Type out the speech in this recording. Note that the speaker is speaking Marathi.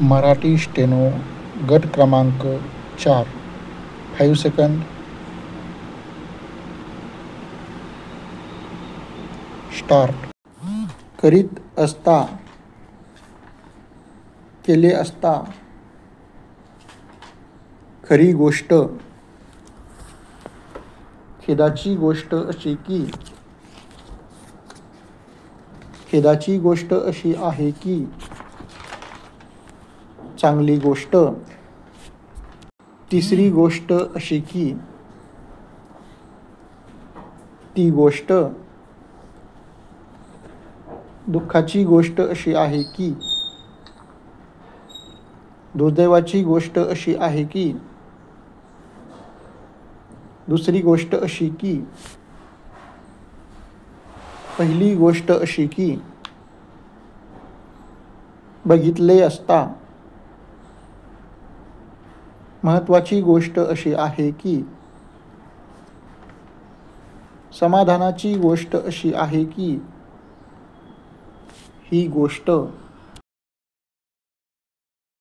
मराठी स्टेनो गट क्रमांक 4. 5 सेकंद. स्टार्ट. करीत असता, केले असता, खरी गोष्ट. खेदाची गोष्ट अशी की, खेदाची गोष्ट अशी आहे की, चांगली गोष्ट. तिसरी गोष्ट अशी की, ती गोष्ट. दुःखाची गोष्ट अशी आहे की, दुर्दैवाची गोष्ट अशी आहे की, दुसरी गोष्ट अशी की, पहिली गोष्ट अशी की, बघितले असता. महत्त्वाची गोष्ट अशी आहे की, समाधानाची गोष्ट अशी आहे की, ही गोष्ट.